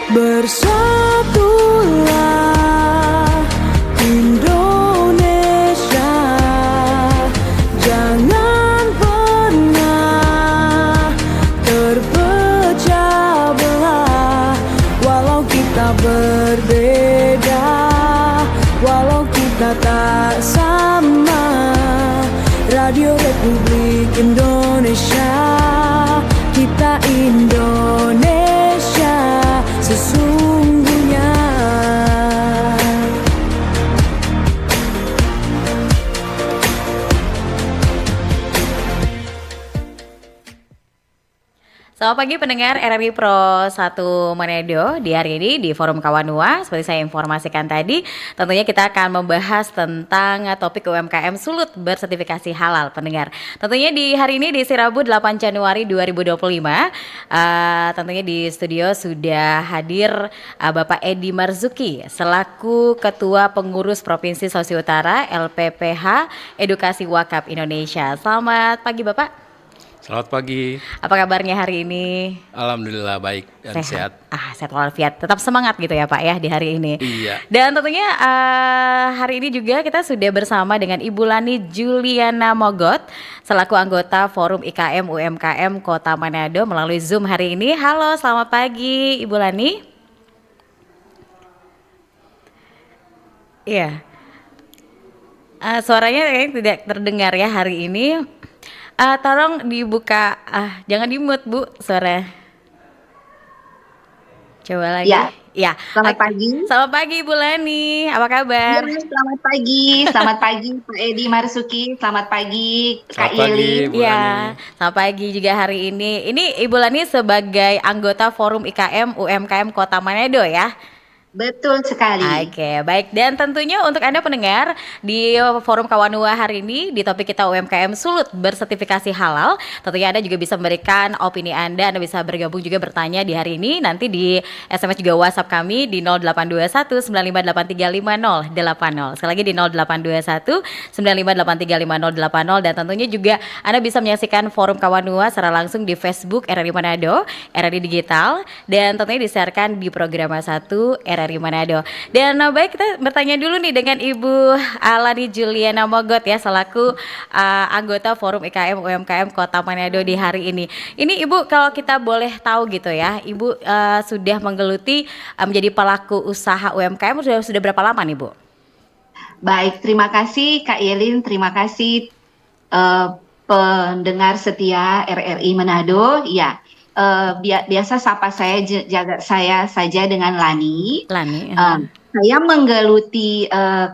Bersatulah Indonesia, jangan pernah terpecah belah. Walau kita berbeda, walau kita tak sama, Radio Republik Indonesia, kita Indonesia sesungguhnya. Selamat pagi pendengar RRI Pro 1 Manado. Di hari ini di Forum Kawanua, seperti saya informasikan tadi, tentunya kita akan membahas tentang topik UMKM sulut bersertifikasi halal, pendengar. Tentunya di hari ini di Rabu 8 Januari 2025, tentunya di studio sudah hadir Bapak Edi Marzuki selaku Ketua Pengurus Provinsi Sulawesi Utara LPPH Edukasi Wakaf Indonesia. Selamat pagi Bapak. Selamat pagi. Apa kabarnya hari ini? Alhamdulillah baik dan sehat. Sehat walafiat. Tetap semangat gitu ya Pak ya di hari ini. Iya. Dan tentunya hari ini juga kita sudah bersama dengan Ibu Lani Juliana Mogot selaku anggota Forum IKM UMKM Kota Manado melalui Zoom hari ini. Halo, selamat pagi Ibu Lani. Iya. Suaranya kayaknya tidak terdengar ya hari ini. Tolong dibuka, jangan di-mute Bu, suara. Coba lagi. Ya. Selamat pagi. Selamat pagi Ibu Lani, apa kabar? Ya, selamat pagi Pak Edi Marzuki, selamat pagi Kak Yeli. Iya, selamat pagi juga hari ini. Ini Ibu Lani sebagai anggota Forum IKM UMKM Kota Manado ya? Betul sekali. Oke, baik. Dan tentunya untuk Anda pendengar di Forum Kawanua hari ini di topik kita UMKM sulut bersertifikasi halal, tentunya Anda juga bisa memberikan opini Anda bisa bergabung juga bertanya di hari ini, nanti di SMS juga WhatsApp kami di 0821 95835080. Sekali lagi di 0821 95835080, dan tentunya juga Anda bisa menyaksikan Forum Kawanua secara langsung di Facebook RRI Manado, RRI Digital, dan tentunya disiarkan di Programa 1 RRI Manado. Dan baik, kita bertanya dulu nih dengan Ibu Lani Juliana Mogot ya selaku anggota Forum IKM UMKM Kota Manado di hari ini. Ini Ibu, kalau kita boleh tahu gitu ya, Ibu sudah menggeluti menjadi pelaku usaha UMKM sudah berapa lama nih Bu? Baik, terima kasih Kak Yelin, terima kasih pendengar setia RRI Manado. Ya. Biasa sapa saya saja dengan Lani. Saya menggeluti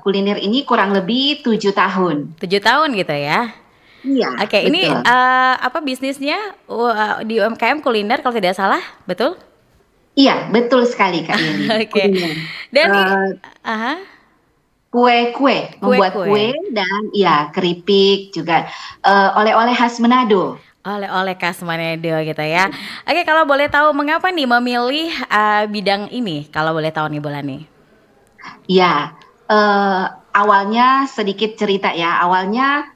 kuliner ini kurang lebih 7 tahun. 7 tahun gitu ya? Iya. Oke, ini apa bisnisnya di UMKM kuliner kalau tidak salah, betul? Iya, betul sekali Kak Yeli. Oke. Dan kue, membuat kue dan ya keripik juga, oleh-oleh khas Manado. Oleh-oleh khas Manado gitu ya. Oke, kalau boleh tahu mengapa nih memilih bidang ini? Kalau boleh tahu nih Bu Lani. Ya, awalnya sedikit cerita ya. Awalnya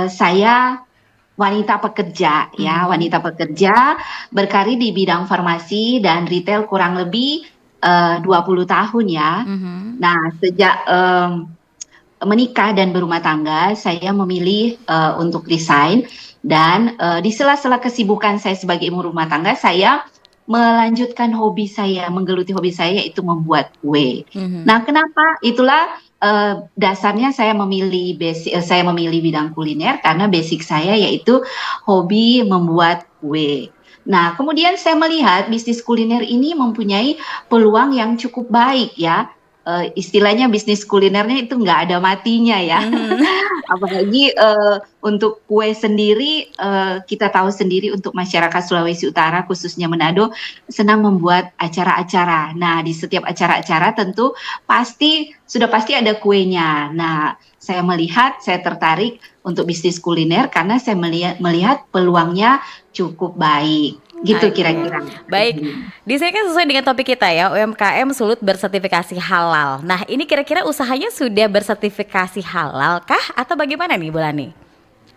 saya wanita pekerja ya, wanita pekerja berkarir di bidang farmasi dan retail kurang lebih 20 tahun ya. Nah, sejak menikah dan berumah tangga, saya memilih untuk resign. Dan di sela-sela kesibukan saya sebagai ibu rumah tangga, saya melanjutkan hobi saya, menggeluti hobi saya, yaitu membuat kue. Nah, kenapa? Itulah dasarnya saya memilih bidang kuliner karena basic saya yaitu hobi membuat kue. Nah, kemudian saya melihat bisnis kuliner ini mempunyai peluang yang cukup baik ya. Istilahnya bisnis kulinernya itu nggak ada matinya ya. Apalagi untuk kue sendiri, kita tahu sendiri untuk masyarakat Sulawesi Utara khususnya Manado senang membuat acara-acara. Nah, di setiap acara-acara tentu sudah pasti ada kuenya. Nah, saya tertarik untuk bisnis kuliner karena saya melihat peluangnya cukup baik. Gitu kira-kira. Baik, di sini kan sesuai dengan topik kita ya, UMKM sulut bersertifikasi halal. Nah, ini kira-kira usahanya sudah bersertifikasi halal kah atau bagaimana nih Bu Lani?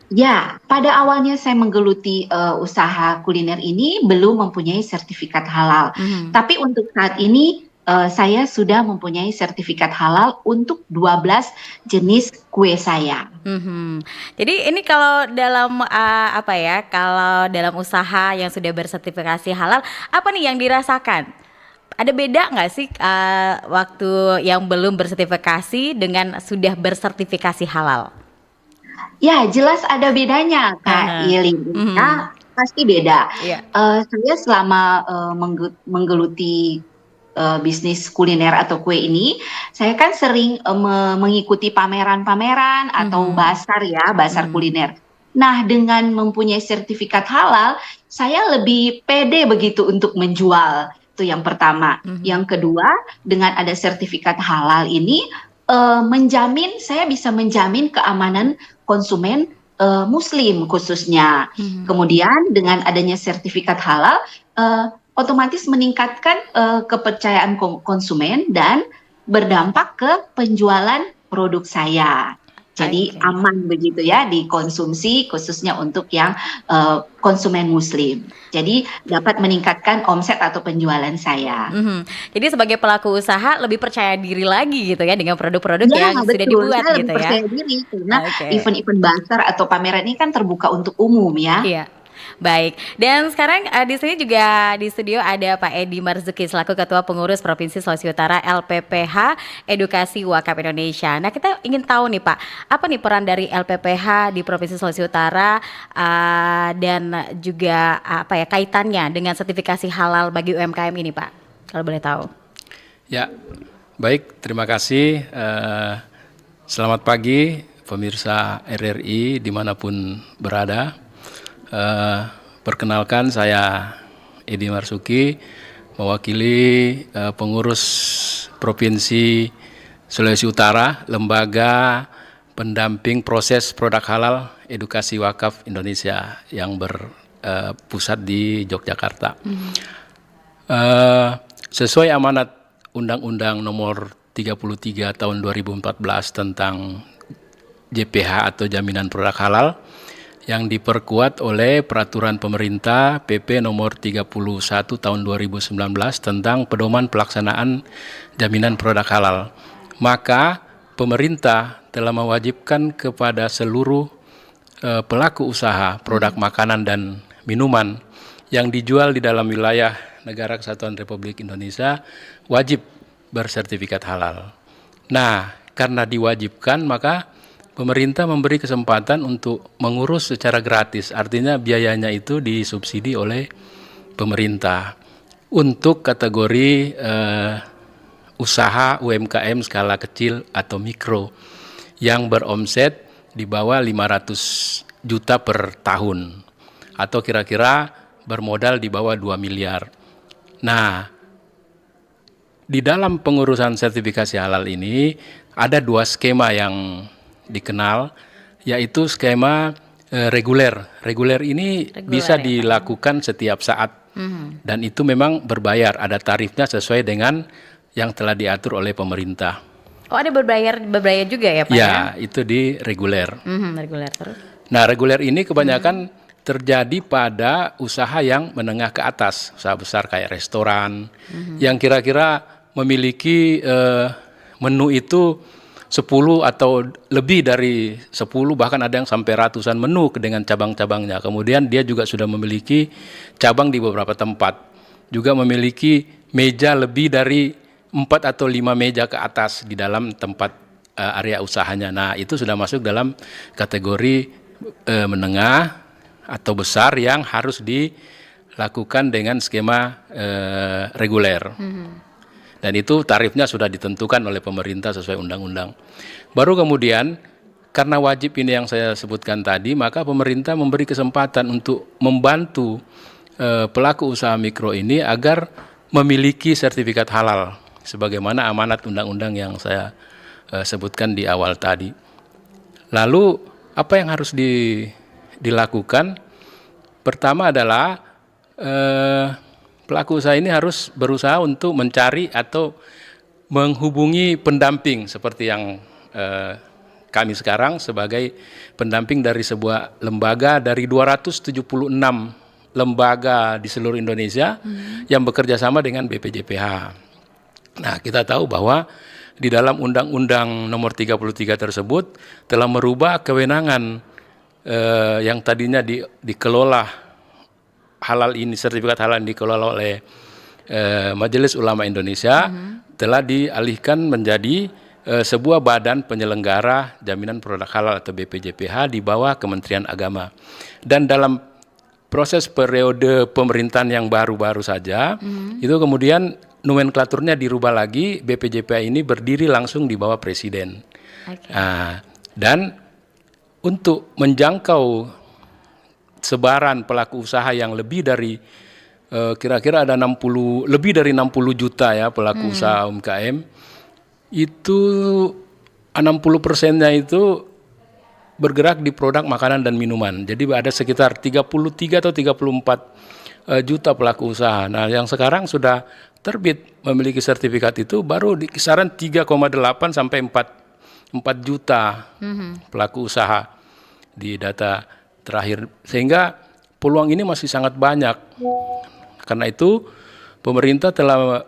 Ya, pada awalnya saya menggeluti usaha kuliner ini belum mempunyai sertifikat halal. Mhm. Tapi untuk saat ini saya sudah mempunyai sertifikat halal untuk 12 jenis kue saya. Mhm. Jadi ini kalau dalam apa ya, kalau dalam usaha yang sudah bersertifikasi halal, apa nih yang dirasakan? Ada beda nggak sih waktu yang belum bersertifikasi dengan sudah bersertifikasi halal? Ya, jelas ada bedanya, Kak Aha. Yelin. Mhm. Ya, pasti beda. Iya. Saya selama menggeluti bisnis kuliner atau kue ini, saya kan sering mengikuti pameran-pameran atau Mhm. basar ya, basar Mhm. kuliner. Nah, dengan mempunyai sertifikat halal, saya lebih pede begitu untuk menjual. Itu yang pertama. Mhm. Yang kedua, dengan ada sertifikat halal ini, saya bisa menjamin keamanan konsumen Muslim khususnya. Mhm. Kemudian dengan adanya sertifikat halal, otomatis meningkatkan kepercayaan konsumen dan berdampak ke penjualan produk saya. Jadi Oke. aman begitu ya dikonsumsi khususnya untuk yang konsumen Muslim. Jadi dapat meningkatkan omset atau penjualan saya. Mhm. Jadi sebagai pelaku usaha lebih percaya diri lagi gitu ya dengan produk-produk Ya, yang sudah betul. dibuat Saya lebih gitu ya? percaya diri karena Oke. event-event bazar atau pameran ini kan terbuka untuk umum ya. Iya. Baik, dan sekarang di sini juga di studio ada Pak Edi Marzuki selaku Ketua Pengurus Provinsi Sulawesi Utara LPPH Edukasi Wakaf Indonesia. Nah, kita ingin tahu nih Pak, apa nih peran dari LPPH di Provinsi Sulawesi Utara dan juga apa ya kaitannya dengan sertifikasi halal bagi UMKM ini Pak? Kalau boleh tahu. Ya, baik, terima kasih. Selamat pagi pemirsa RRI dimanapun berada. Perkenalkan saya Edi Marzuki, mewakili pengurus Provinsi Sulawesi Utara, Lembaga Pendamping Proses Produk Halal Edukasi Wakaf Indonesia yang berpusat di Yogyakarta. Sesuai amanat Undang-Undang Nomor 33 Tahun 2014 tentang JPH atau Jaminan Produk Halal yang diperkuat oleh Peraturan Pemerintah PP Nomor 31 Tahun 2019 tentang pedoman pelaksanaan jaminan produk halal. Maka pemerintah telah mewajibkan kepada seluruh pelaku usaha produk makanan dan minuman yang dijual di dalam wilayah Negara Kesatuan Republik Indonesia wajib bersertifikat halal. Nah, karena diwajibkan maka pemerintah memberi kesempatan untuk mengurus secara gratis, artinya biayanya itu disubsidi oleh pemerintah untuk kategori usaha UMKM skala kecil atau mikro yang beromset di bawah 500 juta per tahun atau kira-kira bermodal di bawah 2 miliar. Nah, di dalam pengurusan sertifikasi halal ini ada dua skema yang dikenal, yaitu skema reguler. Reguler ini bisa Ya, Pak. dilakukan setiap saat dan itu memang berbayar, ada tarifnya sesuai dengan yang telah diatur oleh pemerintah. Oh, ada berbayar juga ya Pak ya? Ya, itu di reguler. Reguler terus. Nah, reguler ini kebanyakan terjadi pada usaha yang menengah ke atas, usaha besar kayak restoran, yang kira-kira memiliki menu itu 10 atau lebih dari 10, bahkan ada yang sampai ratusan menu dengan cabang-cabangnya. Kemudian dia juga sudah memiliki cabang di beberapa tempat, juga memiliki meja lebih dari 4 atau 5 meja ke atas di dalam tempat area usahanya. Nah, itu sudah masuk dalam kategori menengah atau besar yang harus dilakukan dengan skema reguler. Dan itu tarifnya sudah ditentukan oleh pemerintah sesuai undang-undang. Baru kemudian, karena wajib ini yang saya sebutkan tadi, maka pemerintah memberi kesempatan untuk membantu pelaku usaha mikro ini agar memiliki sertifikat halal, sebagaimana amanat undang-undang yang saya sebutkan di awal tadi. Lalu, apa yang harus dilakukan? Pertama adalah pelaku usaha ini harus berusaha untuk mencari atau menghubungi pendamping seperti yang kami sekarang sebagai pendamping dari sebuah lembaga dari 276 lembaga di seluruh Indonesia yang bekerja sama dengan BPJPH. Nah, kita tahu bahwa di dalam Undang-Undang Nomor 33 tersebut telah merubah kewenangan yang tadinya dikelola halal ini, sertifikat halal dikelola oleh Majelis Ulama Indonesia, telah dialihkan menjadi sebuah badan penyelenggara jaminan produk halal atau BPJPH di bawah Kementerian Agama. Dan dalam proses periode pemerintahan yang baru-baru saja, itu kemudian nomenklaturnya dirubah lagi, BPJPH ini berdiri langsung di bawah Presiden. Nah, dan untuk menjangkau sebaran pelaku usaha yang lebih dari kira-kira ada lebih dari 60 juta ya pelaku usaha UMKM, itu 60%-nya itu bergerak di produk makanan dan minuman. Jadi ada sekitar 33 atau 34 juta pelaku usaha. Nah, yang sekarang sudah terbit memiliki sertifikat itu baru di kisaran 3,8 sampai 4 juta pelaku usaha di data terakhir. Sehingga peluang ini masih sangat banyak. Karena itu pemerintah telah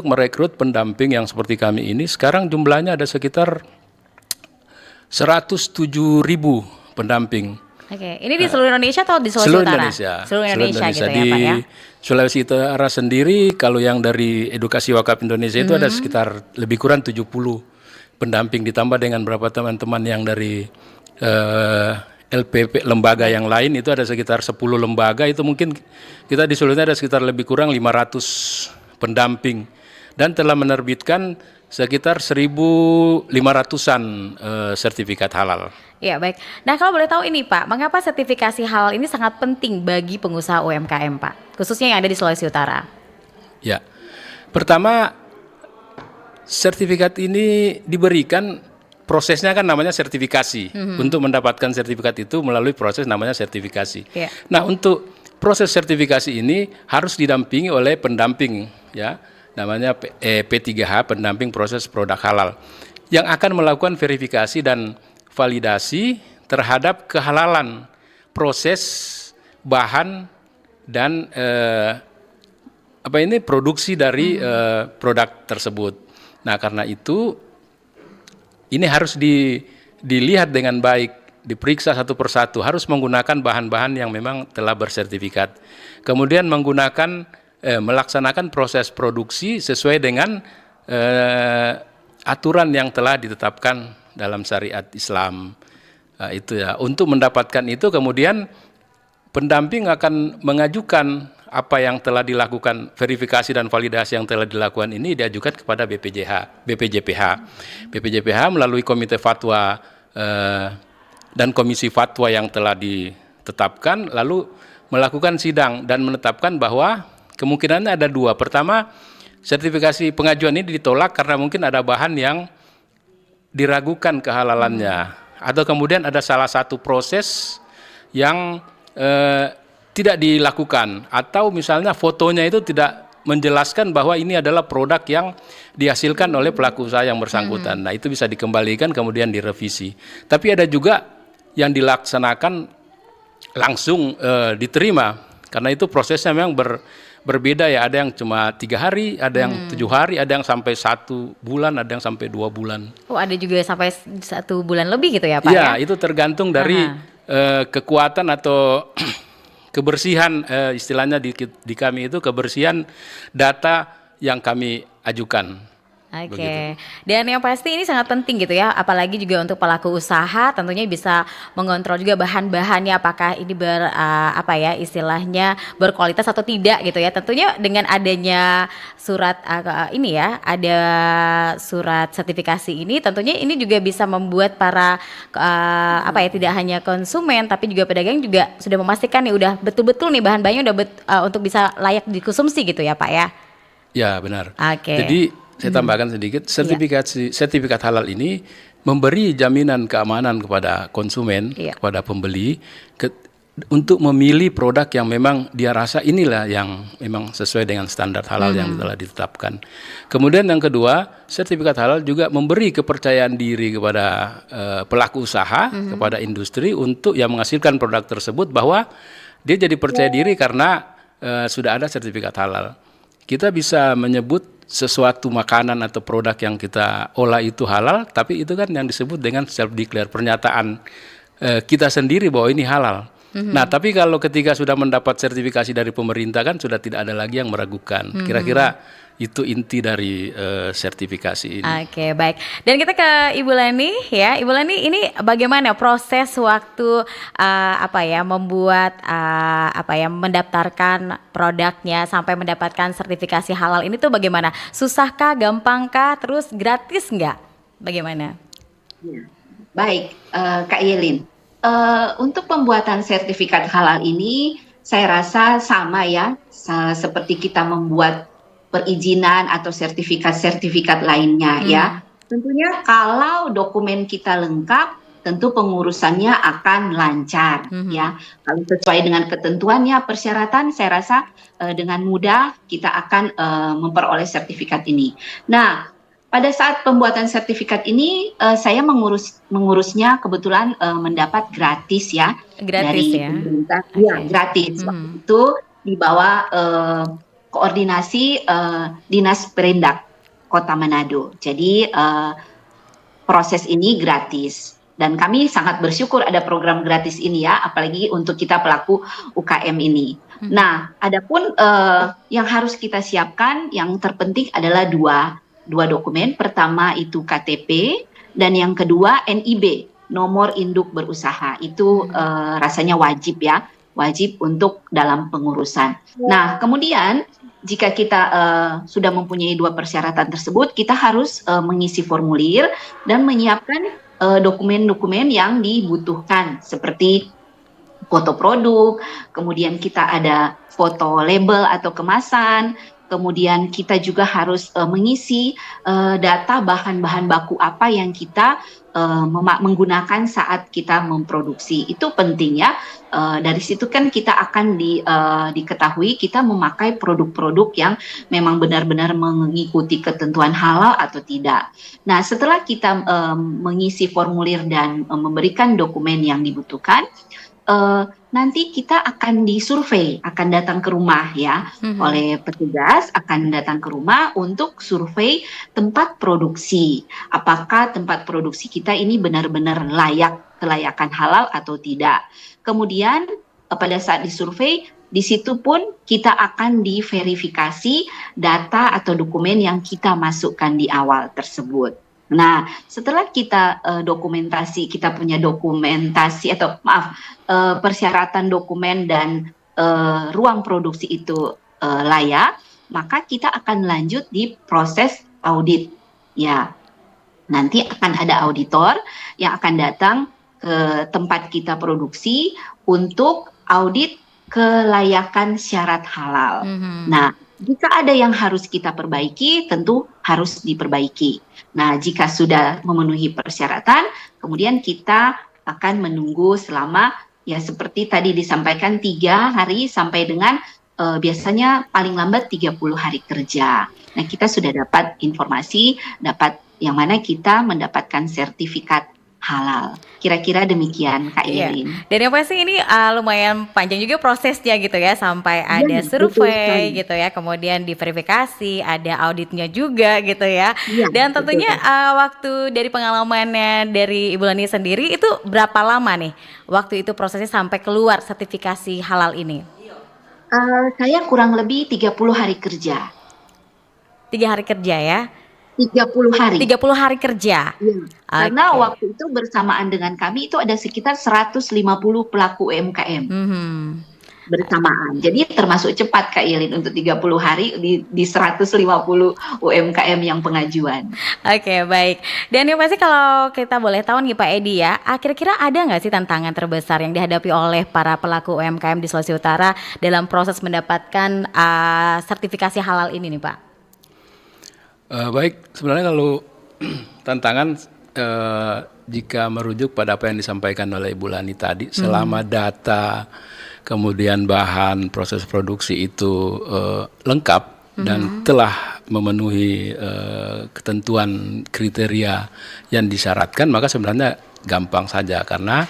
merekrut pendamping yang seperti kami ini. Sekarang jumlahnya ada sekitar 107.000 pendamping. Oke, ini di seluruh Indonesia atau di Sulawesi Seluruh Utara? Indonesia. Seluruh Indonesia gitu di ya Pak ya? Sulawesi Utara sendiri, kalau yang dari Edukasi Wakaf Indonesia itu ada sekitar lebih kurang 70 pendamping, ditambah dengan beberapa teman-teman yang dari LPP, lembaga yang lain, itu ada sekitar 10 lembaga, itu mungkin kita di Sulawesi ada sekitar lebih kurang 500 pendamping, dan telah menerbitkan sekitar 1.500-an sertifikat halal. Ya baik. Nah kalau boleh tahu ini Pak, mengapa sertifikasi halal ini sangat penting bagi pengusaha UMKM Pak, khususnya yang ada di Sulawesi Utara? Ya, pertama sertifikat ini diberikan, prosesnya kan namanya sertifikasi. Untuk mendapatkan sertifikat itu melalui proses namanya sertifikasi. Yeah. Nah, untuk proses sertifikasi ini harus didampingi oleh pendamping, ya, namanya P3H, pendamping proses produk halal, yang akan melakukan verifikasi dan validasi terhadap kehalalan proses bahan dan produksi dari produk tersebut. Nah, karena itu ini harus dilihat dengan baik, diperiksa satu persatu, harus menggunakan bahan-bahan yang memang telah bersertifikat. Kemudian melaksanakan proses produksi sesuai dengan aturan yang telah ditetapkan dalam syariat Islam. Itu ya. Untuk mendapatkan itu kemudian pendamping akan mengajukan apa yang telah dilakukan, verifikasi dan validasi yang telah dilakukan ini diajukan kepada BPJPH. BPJPH melalui komite fatwa dan komisi fatwa yang telah ditetapkan, lalu melakukan sidang dan menetapkan bahwa kemungkinannya ada dua. Pertama, sertifikasi pengajuan ini ditolak karena mungkin ada bahan yang diragukan kehalalannya, atau kemudian ada salah satu proses yang tidak dilakukan, atau misalnya fotonya itu tidak menjelaskan bahwa ini adalah produk yang dihasilkan oleh pelaku usaha yang bersangkutan. Nah, itu bisa dikembalikan kemudian direvisi. Tapi ada juga yang dilaksanakan langsung diterima, karena itu prosesnya memang berbeda ya. Ada yang cuma 3 hari, ada yang 7 hari, ada yang sampai 1 bulan, ada yang sampai 2 bulan. Oh, ada juga sampai 1 bulan lebih gitu ya Pak ya? Ya, itu tergantung dari kekuatan atau kebersihan, istilahnya di kami itu kebersihan data yang kami ajukan. Oke. Begitu. Dan yang pasti ini sangat penting gitu ya, apalagi juga untuk pelaku usaha tentunya bisa mengontrol juga bahan-bahannya apakah ini istilahnya berkualitas atau tidak gitu ya. Tentunya dengan adanya surat ini ya, ada surat sertifikasi ini, tentunya ini juga bisa membuat para tidak hanya konsumen tapi juga pedagang juga sudah memastikan nih udah betul-betul nih bahan-bahannya udah untuk bisa layak dikonsumsi gitu ya Pak ya. Ya, benar. Oke. Jadi saya tambahkan sedikit, sertifikat halal ini memberi jaminan keamanan kepada konsumen, kepada pembeli, untuk memilih produk yang memang dia rasa inilah yang memang sesuai dengan standar halal yang telah ditetapkan. Kemudian yang kedua, sertifikat halal juga memberi kepercayaan diri kepada pelaku usaha, kepada industri untuk yang menghasilkan produk tersebut bahwa dia jadi percaya diri karena sudah ada sertifikat halal. Kita bisa menyebut sesuatu makanan atau produk yang kita olah itu halal, tapi itu kan yang disebut dengan self declare, pernyataan kita sendiri bahwa ini halal. Nah, tapi kalau ketika sudah mendapat sertifikasi dari pemerintah kan sudah tidak ada lagi yang meragukan. Kira-kira itu inti dari sertifikasi ini. Oke, baik. Dan kita ke Ibu Leni ya. Ibu Leni, ini bagaimana proses waktu membuat mendaftarkan produknya sampai mendapatkan sertifikasi halal ini tuh bagaimana? Susahkah, gampangkah, terus gratis nggak? Bagaimana? Ya. Baik, Kak Yelin. Untuk pembuatan sertifikat halal ini, saya rasa sama ya, seperti kita membuat perizinan atau sertifikat-sertifikat lainnya ya. Tentunya kalau dokumen kita lengkap, tentu pengurusannya akan lancar ya. Kalau sesuai dengan ketentuannya, persyaratan, saya rasa dengan mudah kita akan memperoleh sertifikat ini. Nah, pada saat pembuatan sertifikat ini, saya mengurusnya kebetulan mendapat gratis ya, Gratis dari ya? pemerintah. Oke. Ya, gratis. Waktu itu di bawah koordinasi Dinas Perindak Kota Manado. Jadi proses ini gratis. Dan kami sangat bersyukur ada program gratis ini ya, apalagi untuk kita pelaku UKM ini. Nah, adapun yang harus kita siapkan, yang terpenting adalah dua dokumen. Pertama itu KTP dan yang kedua NIB, nomor induk berusaha. Itu rasanya wajib ya, wajib untuk dalam pengurusan. Nah, kemudian jika kita sudah mempunyai dua persyaratan tersebut, kita harus mengisi formulir dan menyiapkan dokumen-dokumen yang dibutuhkan seperti foto produk, kemudian kita ada foto label atau kemasan. Kemudian kita juga harus mengisi data bahan-bahan baku apa yang kita menggunakan saat kita memproduksi. Itu penting ya. Dari situ kan kita akan diketahui kita memakai produk-produk yang memang benar-benar mengikuti ketentuan halal atau tidak. Nah, setelah kita mengisi formulir dan memberikan dokumen yang dibutuhkan, nanti kita akan disurvei, akan datang ke rumah ya, oleh petugas akan datang ke rumah untuk survei tempat produksi. Apakah tempat produksi kita ini benar-benar kelayakan halal atau tidak. Kemudian pada saat disurvei, di situ pun kita akan diverifikasi data atau dokumen yang kita masukkan di awal tersebut. Nah, setelah kita kita punya dokumentasi atau persyaratan dokumen dan ruang produksi itu layak, maka kita akan lanjut di proses audit. Ya, nanti akan ada auditor yang akan datang ke tempat kita produksi untuk audit kelayakan syarat halal. Nah, jika ada yang harus kita perbaiki, tentu harus diperbaiki. Nah, jika sudah memenuhi persyaratan, kemudian kita akan menunggu selama, ya seperti tadi disampaikan 3 hari sampai dengan biasanya paling lambat 30 hari kerja. Nah, kita sudah dapat informasi, dapat yang mana kita mendapatkan sertifikat halal. Kira-kira demikian, Kak Irin. Dan yang pasti ini lumayan panjang juga prosesnya gitu ya, sampai ada survei gitu ya, kemudian diverifikasi, ada auditnya juga gitu ya. Dan tentunya waktu dari pengalamannya dari Ibu Leni sendiri itu berapa lama nih waktu itu prosesnya sampai keluar sertifikasi halal ini? Saya kurang lebih 30 hari kerja. 3 hari kerja ya? 30 hari. 30 hari kerja. Ya, karena waktu itu bersamaan dengan kami itu ada sekitar 150 pelaku UMKM. Bersamaan. Jadi termasuk cepat Kak Yelin untuk 30 hari di 150 UMKM yang pengajuan. Oke, baik. Dan yang pasti kalau kita boleh tahu nih Pak Edi ya, kira-kira ada nggak sih tantangan terbesar yang dihadapi oleh para pelaku UMKM di Sulawesi Utara dalam proses mendapatkan sertifikasi halal ini nih Pak? Baik, sebenarnya kalau tantangan jika merujuk pada apa yang disampaikan oleh Ibu Lani tadi, selama data kemudian bahan proses produksi itu lengkap dan telah memenuhi ketentuan kriteria yang disyaratkan, maka sebenarnya gampang saja karena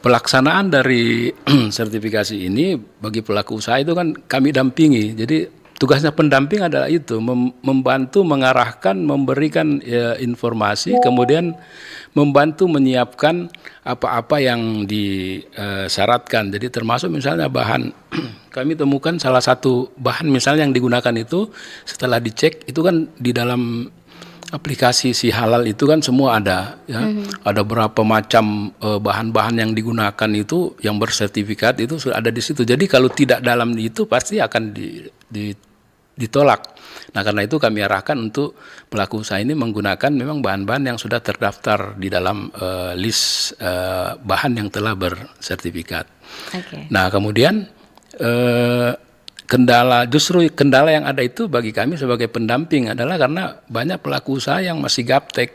pelaksanaan dari sertifikasi ini bagi pelaku usaha itu kan kami dampingi. Jadi tugasnya pendamping adalah itu, membantu mengarahkan, memberikan informasi, kemudian membantu menyiapkan apa-apa yang disyaratkan. Jadi termasuk misalnya bahan, kami temukan salah satu bahan misalnya yang digunakan itu setelah dicek itu kan di dalam aplikasi si halal itu kan semua ada ya. Ada berapa macam bahan-bahan yang digunakan itu yang bersertifikat itu sudah ada di situ. Jadi kalau tidak dalam itu pasti akan ditolak. Nah, karena itu kami arahkan untuk pelaku usaha ini menggunakan memang bahan-bahan yang sudah terdaftar di dalam list bahan yang telah bersertifikat. Oke. Nah, kemudian kendala yang ada itu bagi kami sebagai pendamping adalah karena banyak pelaku usaha yang masih gaptek.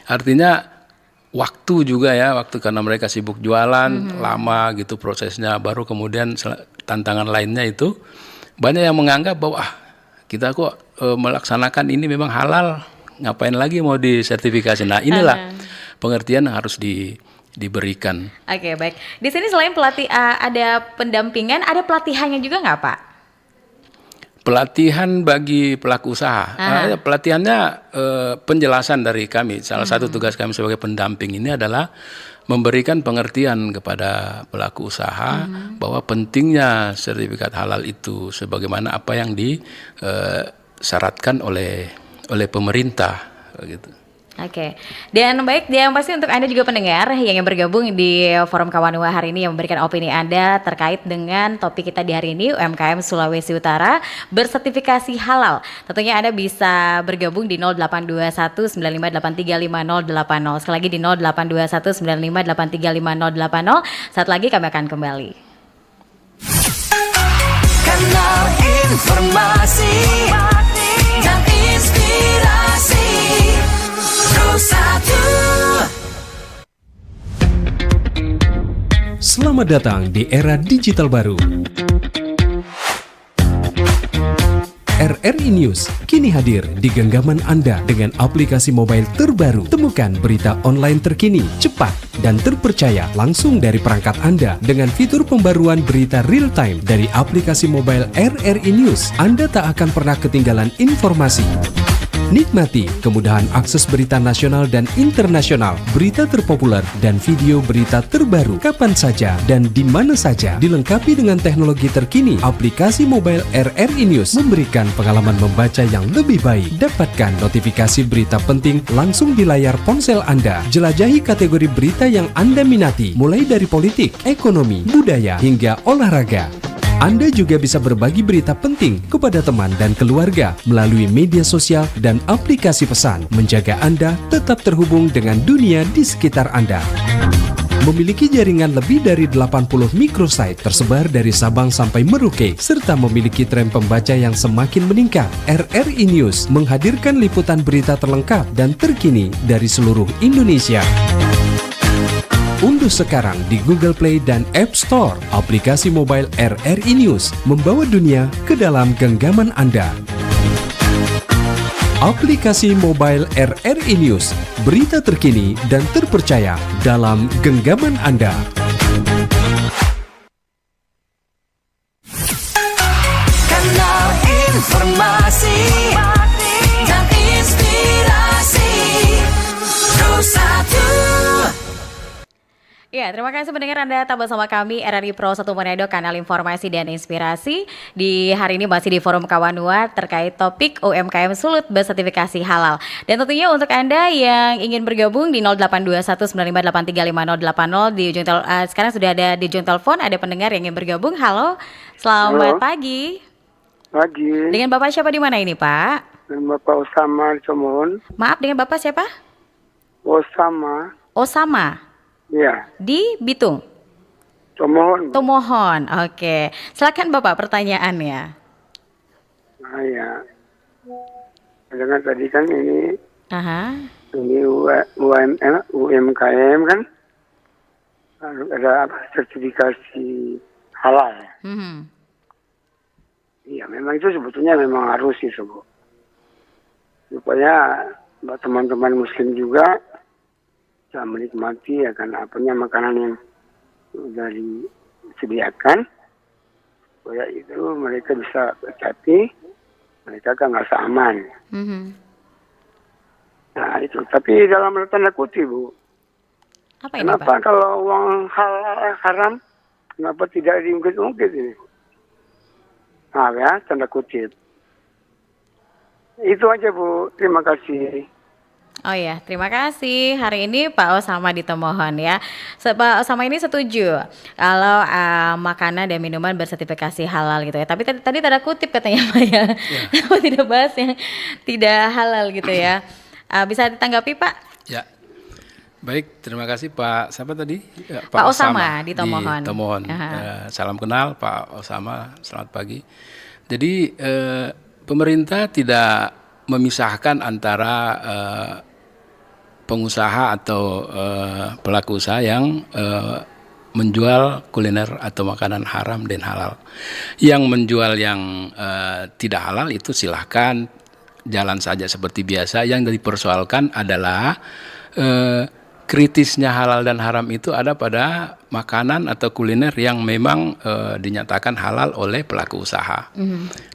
Artinya waktu juga ya, waktu karena mereka sibuk jualan, lama gitu prosesnya, baru kemudian tantangan lainnya itu banyak yang menganggap bahwa kita kok melaksanakan ini memang halal, ngapain lagi mau disertifikasi. Nah, inilah pengertian yang harus diberikan. Oke, baik. Di sini selain ada pendampingan, ada pelatihannya juga nggak, Pak? Pelatihan bagi pelaku usaha. Pelatihannya penjelasan dari kami. Salah satu tugas kami sebagai pendamping ini adalah memberikan pengertian kepada pelaku usaha bahwa pentingnya sertifikat halal itu sebagaimana apa yang disyaratkan oleh pemerintah gitu. Oke, dan baik, yang pasti untuk Anda juga pendengar yang bergabung di Forum Kawanua hari ini yang memberikan opini Anda terkait dengan topik kita di hari ini, UMKM Sulawesi Utara bersertifikasi halal. Tentunya Anda bisa bergabung di 082195835080. Sekali lagi di 082195835080. Saat lagi kami akan kembali. Kanal informasi dan inspirasi. Selamat datang di era digital baru. RRI News kini hadir di genggaman Anda dengan aplikasi mobile terbaru. Temukan berita online terkini, cepat, dan terpercaya langsung dari perangkat Anda dengan fitur pembaruan berita real time dari aplikasi mobile RRI News. Anda tak akan pernah ketinggalan informasi. Nikmati kemudahan akses berita nasional dan internasional, berita terpopuler, dan video berita terbaru kapan saja dan di mana saja. Dilengkapi dengan teknologi terkini, aplikasi mobile RRI News memberikan pengalaman membaca yang lebih baik. Dapatkan notifikasi berita penting langsung di layar ponsel Anda. Jelajahi kategori berita yang Anda minati, mulai dari politik, ekonomi, budaya, hingga olahraga. Anda juga bisa berbagi berita penting kepada teman dan keluarga melalui media sosial dan aplikasi pesan, menjaga Anda tetap terhubung dengan dunia di sekitar Anda. Memiliki jaringan lebih dari 80 microsite tersebar dari Sabang sampai Merauke, serta memiliki tren pembaca yang semakin meningkat. RRI News menghadirkan liputan berita terlengkap dan terkini dari seluruh Indonesia. Unduh sekarang di Google Play dan App Store aplikasi mobile RRI News, membawa dunia ke dalam genggaman Anda. Aplikasi mobile RRI News, berita terkini dan terpercaya dalam genggaman Anda. Kanal informasi dan inspirasi. Ya, terima kasih mendengar Anda tetap bersama kami RRI Pro 1 Manado, kanal informasi dan inspirasi. Di hari ini masih di Forum Kawanua terkait topik UMKM Sulut bersertifikasi halal. Dan tentunya untuk Anda yang ingin bergabung di 082195835080 di ujung sekarang sudah ada di ujung telepon ada pendengar yang ingin bergabung. Halo, selamat pagi. Pagi. Dengan Bapak siapa di mana ini, Pak? Dengan Bapak Osama Comohon. Maaf, dengan Bapak siapa? Osama. Osama. Iya. Di Bitung. Comohon. Tomohon. Oke. Silakan Bapak pertanyaannya. Nah ya. Dengan tadi kan ini Aha. ini UMKM kan harus ada sertifikasi halal. Mhm. Iya, memang itu sebetulnya memang harus itu, Bu. Supaya buat teman-teman muslim juga bisa menikmati makanan yang sudah disediakan. Supaya itu mereka bisa berhati, mereka kan merasa aman. Mhm. Nah itu, tapi dalam tanda kutip, Bu. Apa ini, Kenapa Pak? kalau uang haram, kenapa tidak diungkit-ungkit ini? Nah ya, tanda kutip. Itu aja, Bu. Terima kasih. Oh ya, terima kasih. Hari ini Pak Osama di Tomohon ya. Pak Osama ini setuju kalau makanan dan minuman bersertifikasi halal gitu ya. Tapi tadi tanda kutip katanya Pak ya. Kenapa tidak bahas yang tidak halal gitu ya. Bisa ditanggapi Pak? Ya, baik, terima kasih Pak. Siapa tadi? Ya, Pak Osama di Tomohon. Tomohon. Aha. Salam kenal Pak Osama. Selamat pagi. Jadi pemerintah tidak memisahkan antara pengusaha atau pelaku usaha yang menjual kuliner atau makanan haram dan halal. Yang menjual yang tidak halal itu silahkan jalan saja seperti biasa. Yang dipersoalkan adalah kritisnya halal dan haram itu ada pada makanan atau kuliner yang memang dinyatakan halal oleh pelaku usaha.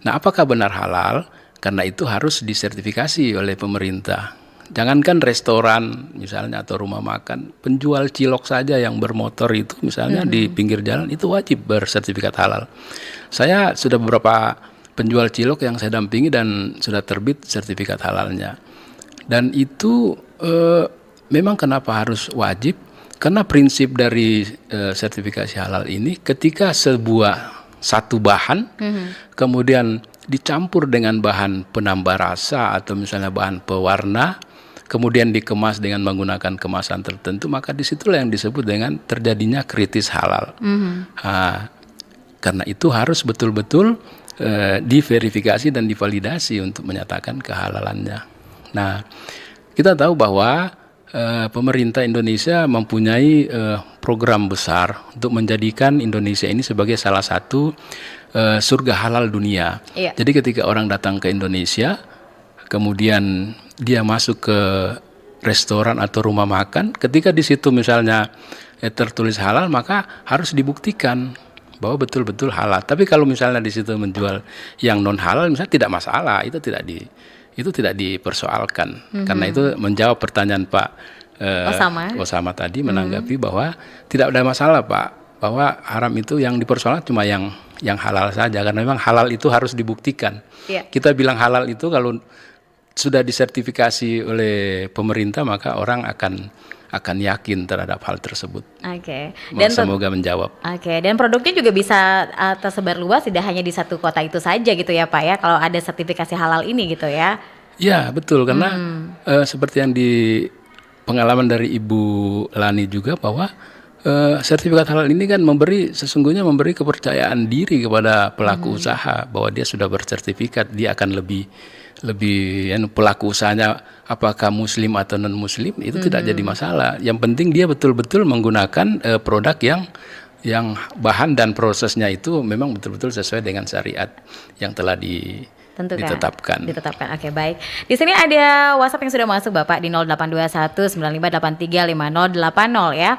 Nah, apakah benar halal? Karena itu harus disertifikasi oleh pemerintah. Jangankan restoran misalnya atau rumah makan, penjual cilok saja yang bermotor itu misalnya di pinggir jalan itu wajib bersertifikat halal. Saya sudah beberapa penjual cilok yang saya dampingi dan sudah terbit sertifikat halalnya. Dan itu memang kenapa harus wajib? Karena prinsip dari sertifikasi halal ini ketika satu bahan kemudian dicampur dengan bahan penambah rasa atau misalnya bahan pewarna, kemudian dikemas dengan menggunakan kemasan tertentu, maka disitulah yang disebut dengan terjadinya kritis halal. Karena itu harus betul-betul diverifikasi dan divalidasi untuk menyatakan kehalalannya. Nah, kita tahu bahwa pemerintah Indonesia mempunyai program besar untuk menjadikan Indonesia ini sebagai salah satu surga halal dunia. Iya. Jadi ketika orang datang ke Indonesia, kemudian dia masuk ke restoran atau rumah makan, ketika di situ misalnya tertulis halal, maka harus dibuktikan bahwa betul-betul halal. Tapi kalau misalnya di situ menjual yang non halal, misalnya tidak masalah, itu tidak dipersoalkan. Karena itu menjawab pertanyaan Pak Osama tadi menanggapi bahwa tidak ada masalah Pak, bahwa haram itu yang dipersoalkan cuma yang halal saja, karena memang halal itu harus dibuktikan. Iya. Kita bilang halal itu kalau sudah disertifikasi oleh pemerintah, maka orang akan yakin terhadap hal tersebut. Oke. Semoga menjawab. Oke, dan produknya juga bisa tersebar luas, tidak hanya di satu kota itu saja gitu ya Pak ya, kalau ada sertifikasi halal ini gitu ya. Ya betul, karena seperti yang di pengalaman dari Ibu Lani juga bahwa sertifikat halal ini kan sesungguhnya memberi kepercayaan diri kepada pelaku usaha bahwa dia sudah bersertifikat, dia akan lebih pelaku usahanya apakah muslim atau non muslim itu tidak jadi masalah. Yang penting dia betul-betul menggunakan produk yang bahan dan prosesnya itu memang betul-betul sesuai dengan syariat yang telah ditetapkan. Oke, baik. Di sini ada WhatsApp yang sudah masuk Bapak di 082195835080 ya.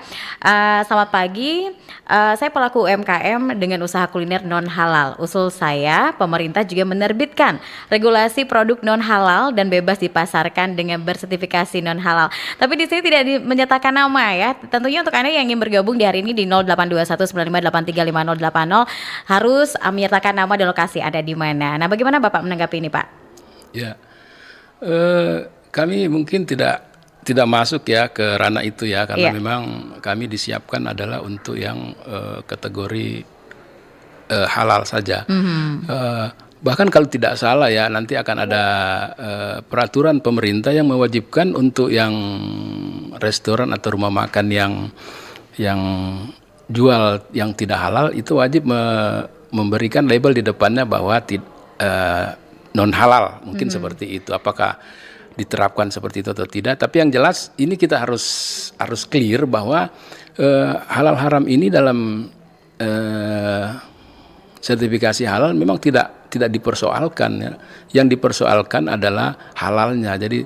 Selamat pagi. Saya pelaku UMKM dengan usaha kuliner non halal. Usul saya, pemerintah juga menerbitkan regulasi produk non halal dan bebas dipasarkan dengan bersertifikasi non halal. Tapi di sini tidak menyatakan nama ya. Tentunya untuk Anda yang ingin bergabung di hari ini di 082195835080 harus menyatakan nama dan lokasi Anda di mana. Nah, bagaimana Bapak menanggapi ini, Pak? Ya, kami mungkin tidak masuk ya ke ranah itu ya, karena memang kami disiapkan adalah untuk yang kategori halal saja. Bahkan kalau tidak salah ya, nanti akan ada peraturan pemerintah yang mewajibkan untuk yang restoran atau rumah makan yang jual yang tidak halal itu wajib memberikan label di depannya bahwa non halal, mungkin seperti itu. Apakah diterapkan seperti itu atau tidak. Tapi yang jelas ini kita harus clear bahwa halal haram ini dalam sertifikasi halal memang tidak dipersoalkan ya. Yang dipersoalkan adalah halalnya. Jadi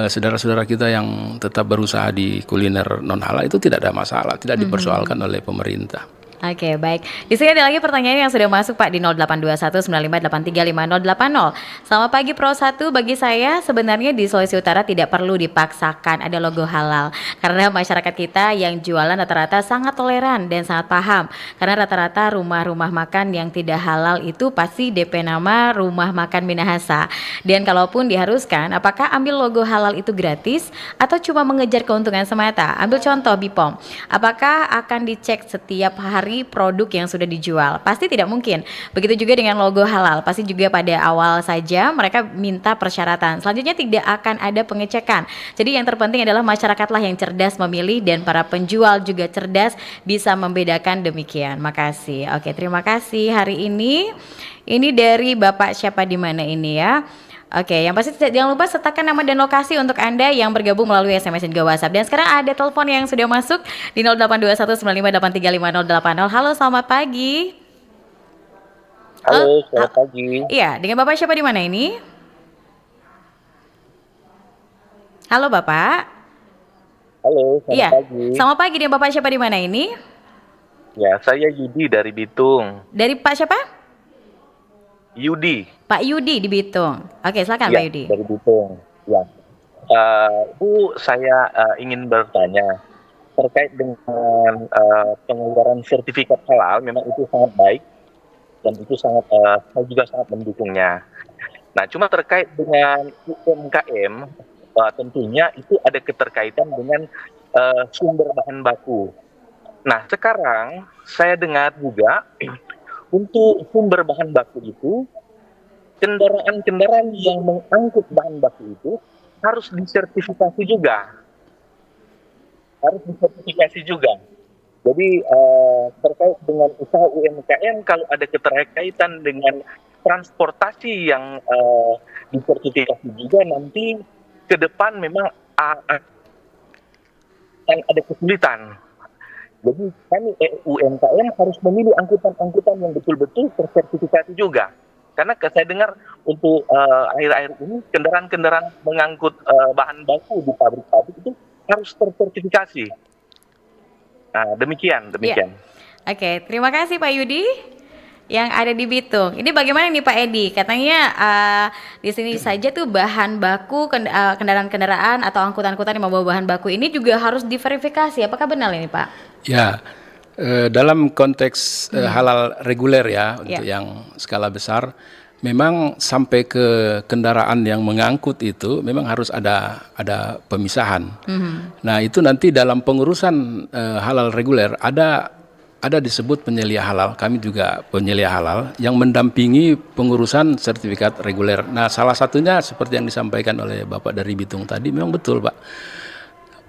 saudara-saudara kita yang tetap berusaha di kuliner non halal itu tidak ada masalah, tidak dipersoalkan oleh pemerintah. Oke, baik. Di sini ada lagi pertanyaan yang sudah masuk Pak di 082195835080. Selamat pagi Pro 1, bagi saya sebenarnya di Sulawesi Utara tidak perlu dipaksakan ada logo halal. Karena masyarakat kita yang jualan rata-rata sangat toleran dan sangat paham. Karena rata-rata rumah-rumah makan yang tidak halal itu pasti DP nama rumah makan Minahasa. Dan kalaupun diharuskan, apakah ambil logo halal itu gratis atau cuma mengejar keuntungan semata? Ambil contoh Bipom, apakah akan dicek setiap hari produk yang sudah dijual? Pasti tidak mungkin. Begitu juga dengan logo halal, pasti juga pada awal saja mereka minta persyaratan. Selanjutnya tidak akan ada pengecekan. Jadi yang terpenting adalah masyarakatlah yang cerdas memilih dan para penjual juga cerdas bisa membedakan demikian. Makasih. Oke, terima kasih hari ini. Ini dari Bapak siapa di mana ini ya? Oke, yang pasti jangan lupa sertakan nama dan lokasi untuk Anda yang bergabung melalui SMS dan juga WhatsApp. Dan sekarang ada telepon yang sudah masuk di 082195835080. Halo, selamat pagi. Halo, selamat pagi. Iya, dengan Bapak siapa di mana ini? Halo, Bapak. Halo, selamat Iya, pagi. selamat pagi. Dengan Bapak siapa di mana ini? Ya, saya Yudi dari Bitung. Dari Pak siapa? Yudi. Pak Yudi di Bitung. Oke, silakan Pak Ya, Yudi. dari Bitung. Ya. Bu, saya ingin bertanya terkait dengan pengeluaran sertifikat halal. Memang itu sangat baik dan itu sangat saya juga sangat mendukungnya. Nah, cuma terkait dengan UMKM, tentunya itu ada keterkaitan dengan sumber bahan baku. Nah, sekarang saya dengar juga untuk sumber bahan baku itu, kendaraan-kendaraan yang mengangkut bahan baku itu harus disertifikasi juga. Jadi terkait dengan usaha UMKM, kalau ada keterkaitan dengan transportasi yang disertifikasi juga, nanti ke depan memang akan ada kesulitan. Jadi kami UMKM harus memilih angkutan-angkutan yang betul-betul tersertifikasi juga. Karena saya dengar untuk akhir-akhir ini kendaraan-kendaraan mengangkut bahan baku di pabrik-pabrik itu harus tersertifikasi. Nah, demikian. Ya. Oke, terima kasih Pak Yudi yang ada di Bitung. Ini bagaimana nih Pak Edi? Katanya di sini saja tuh bahan baku kendaraan-kendaraan atau angkutan-angkutan yang membawa bahan baku ini juga harus diverifikasi. Apakah benar ini Pak? Ya, dalam konteks halal reguler ya untuk yang skala besar, memang sampai ke kendaraan yang mengangkut itu memang harus ada pemisahan. Nah itu nanti dalam pengurusan halal reguler ada disebut penyelia halal. Kami juga penyelia halal yang mendampingi pengurusan sertifikat reguler. Nah salah satunya seperti yang disampaikan oleh Bapak dari Bitung tadi, memang betul Pak.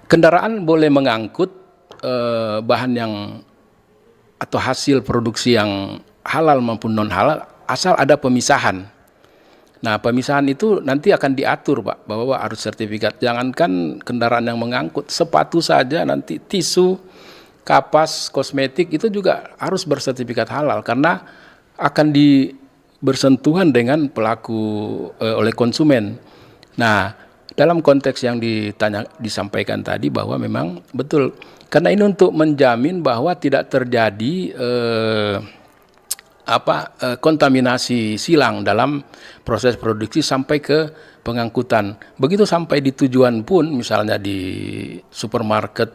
Kendaraan boleh mengangkut bahan yang atau hasil produksi yang halal maupun non halal asal ada pemisahan. Nah pemisahan itu nanti akan diatur Pak, bahwa harus sertifikat. Jangankan kendaraan yang mengangkut, sepatu saja nanti, tisu, kapas, kosmetik itu juga harus bersertifikat halal karena akan bersentuhan dengan pelaku oleh konsumen. Nah dalam konteks yang disampaikan tadi bahwa memang betul, karena ini untuk menjamin bahwa tidak terjadi kontaminasi silang dalam proses produksi sampai ke pengangkutan. Begitu sampai di tujuan pun, misalnya di supermarket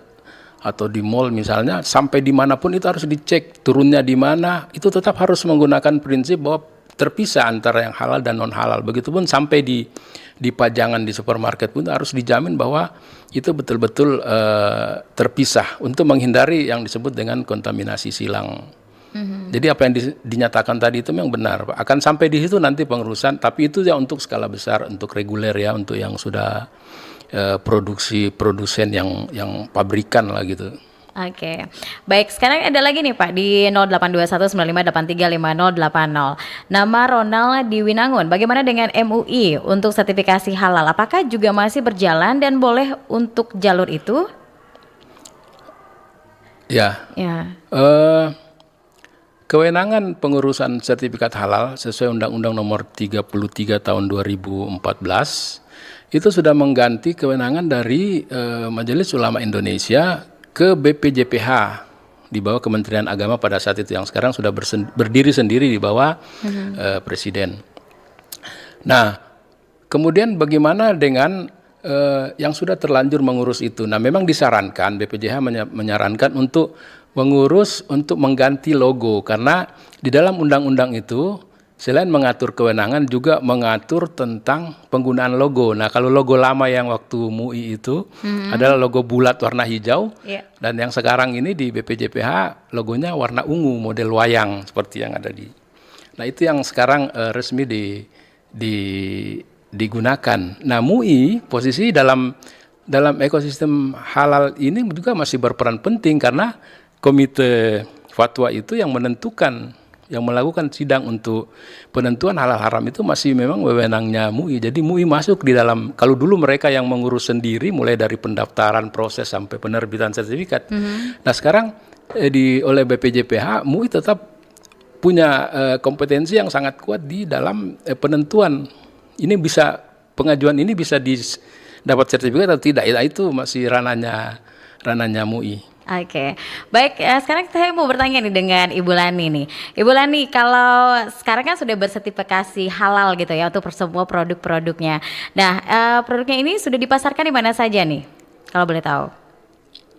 atau di mall misalnya, sampai dimanapun itu harus dicek turunnya di mana. Itu tetap harus menggunakan prinsip bahwa terpisah antara yang halal dan non halal. Begitupun sampai di pajangan di supermarket pun harus dijamin bahwa itu betul-betul terpisah untuk menghindari yang disebut dengan kontaminasi silang. Jadi apa yang dinyatakan tadi itu memang benar Pak. Akan sampai di situ nanti pengurusan, tapi itu ya untuk skala besar, untuk reguler ya, untuk yang sudah produsen yang pabrikan lah gitu. Oke, baik. Sekarang ada lagi nih Pak di 082195835080. Nama Ronald di Winangun. Bagaimana dengan MUI untuk sertifikasi halal? Apakah juga masih berjalan dan boleh untuk jalur itu? Ya, Ya. kewenangan pengurusan sertifikat halal sesuai Undang-Undang Nomor 33 Tahun 2014 itu sudah mengganti kewenangan dari Majelis Ulama Indonesia ke BPJPH di bawah Kementerian Agama pada saat itu, yang sekarang sudah berdiri sendiri di bawah Presiden. Nah, kemudian bagaimana dengan yang sudah terlanjur mengurus itu? Nah, memang disarankan, BPJH menyarankan untuk mengurus untuk mengganti logo, karena di dalam undang-undang itu selain mengatur kewenangan juga mengatur tentang penggunaan logo. Nah, kalau logo lama yang waktu MUI itu adalah logo bulat warna hijau, dan yang sekarang ini di BPJPH logonya warna ungu model wayang seperti yang ada di. Nah, itu yang sekarang resmi digunakan. Nah, MUI posisi dalam ekosistem halal ini juga masih berperan penting, karena komite fatwa itu yang menentukan, yang melakukan sidang untuk penentuan halal haram itu masih memang wewenangnya MUI. Jadi MUI masuk di dalam, kalau dulu mereka yang mengurus sendiri mulai dari pendaftaran, proses sampai penerbitan sertifikat. Nah, sekarang oleh BPJPH MUI tetap punya kompetensi yang sangat kuat di dalam penentuan ini bisa, pengajuan ini bisa dapat sertifikat atau tidak. Itu masih ranahnya MUI. Oke, baik. Sekarang saya mau bertanya nih dengan Ibu Lani nih. Ibu Lani, kalau sekarang kan sudah bersertifikasi halal gitu ya untuk semua produk-produknya. Nah, produknya ini sudah dipasarkan di mana saja nih, kalau boleh tahu?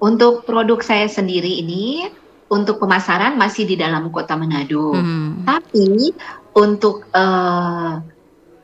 Untuk produk saya sendiri ini, untuk pemasaran masih di dalam Kota Manado. Tapi untuk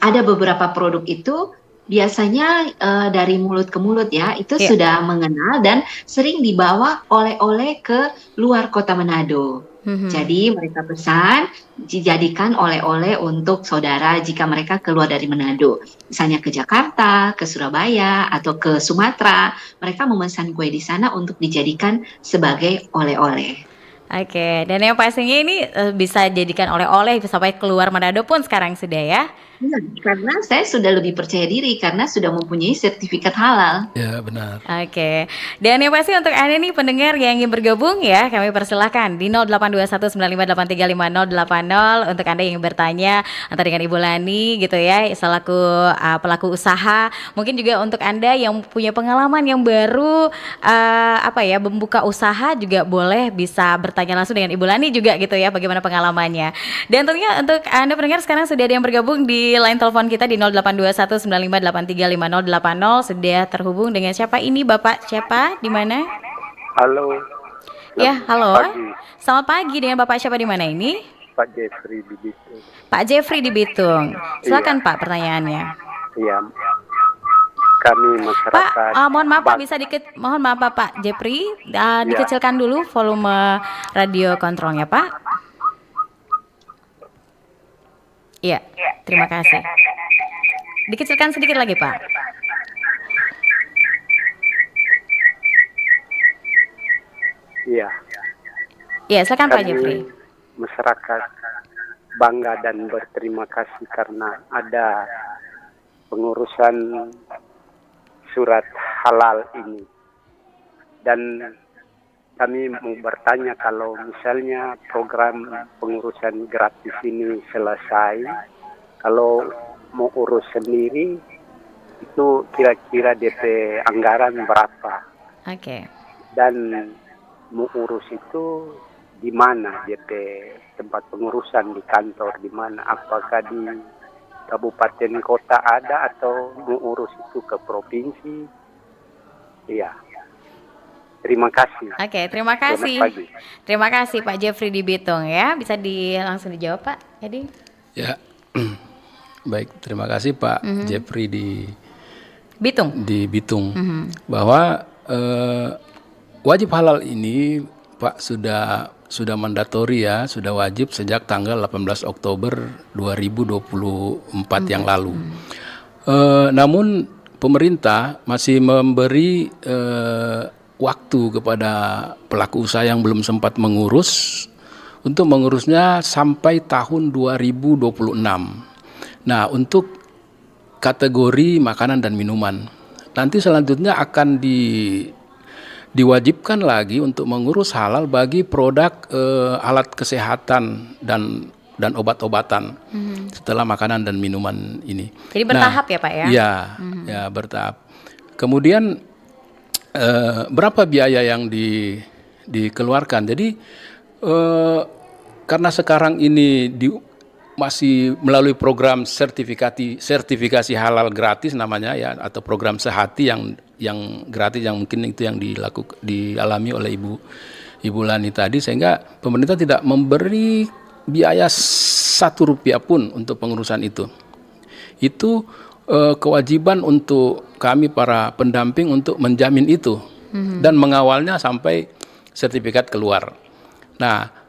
ada beberapa produk itu biasanya dari mulut ke mulut ya, itu sudah mengenal dan sering dibawa oleh-oleh ke luar Kota Manado. Jadi mereka pesan dijadikan oleh-oleh untuk saudara jika mereka keluar dari Manado. Misalnya ke Jakarta, ke Surabaya, atau ke Sumatera, mereka memesan kue di sana untuk dijadikan sebagai oleh-oleh. Oke, dan yang pastinya ini bisa jadikan oleh-oleh sampai keluar Manado pun sekarang sudah ya? Ya, karena saya sudah lebih percaya diri karena sudah mempunyai sertifikat halal. Ya, benar. Oke, dan yang pasti untuk Anda nih pendengar yang ingin bergabung ya, kami persilahkan di 082195835080 untuk Anda yang bertanya antara dengan Ibu Lani gitu ya, selaku pelaku usaha. Mungkin juga untuk Anda yang punya pengalaman yang baru membuka usaha juga boleh bisa bertanya langsung dengan Ibu Lani juga gitu ya, bagaimana pengalamannya. Dan tentunya untuk Anda pendengar sekarang sudah ada yang bergabung di line telepon kita di 082195835080. Sudah terhubung dengan siapa ini, Bapak siapa, di mana? Halo. Ya, halo. Pagi. Selamat pagi, dengan Bapak siapa di mana ini? Pak Jeffrey di Bitung. Pak Jeffrey di Bitung. Silakan Pak pertanyaannya. Iya. Kami masyarakat. Pak, mohon maaf Pak, bisa mohon maaf Pak Jeffrey, dikecilkan dulu volume radio kontrolnya Pak. Iya, terima kasih. Dikecilkan sedikit lagi Pak. Iya. Iya, silakan Pak Kami Jeffrey. masyarakat bangga dan berterima kasih karena ada pengurusan surat halal ini. Dan kami mau bertanya, kalau misalnya program pengurusan gratis ini selesai, kalau mau urus sendiri itu kira-kira DP anggaran berapa? Oke. Dan mau urus itu di mana DP tempat pengurusan, di kantor di mana? Apakah di kabupaten kota ada atau mau urus itu ke provinsi? Iya. Terima kasih. Oke, terima kasih. Selamat pagi. Terima kasih Pak Jeffrey di Bitung ya. Bisa langsung dijawab Pak Edi? Ya. Baik, terima kasih Pak Jeffrey di Bitung. Bahwa wajib halal ini Pak sudah mandatori ya, sudah wajib sejak tanggal 18 Oktober 2024 yang lalu. Namun pemerintah masih memberi waktu kepada pelaku usaha yang belum sempat mengurus untuk mengurusnya sampai tahun 2026. Nah, untuk kategori makanan dan minuman. Nanti selanjutnya akan diwajibkan lagi untuk mengurus halal bagi produk alat kesehatan dan obat-obatan setelah makanan dan minuman ini. Jadi bertahap ya Pak ya? Iya, ya bertahap. Kemudian berapa biaya yang dikeluarkan? Jadi karena sekarang ini masih melalui program sertifikasi halal gratis namanya ya, atau program sehati yang gratis, yang mungkin itu yang dialami oleh Ibu Lani tadi, sehingga pemerintah tidak memberi biaya Rp1 pun untuk pengurusan itu. Itu kewajiban untuk kami para pendamping untuk menjamin itu dan mengawalnya sampai sertifikat keluar. Nah,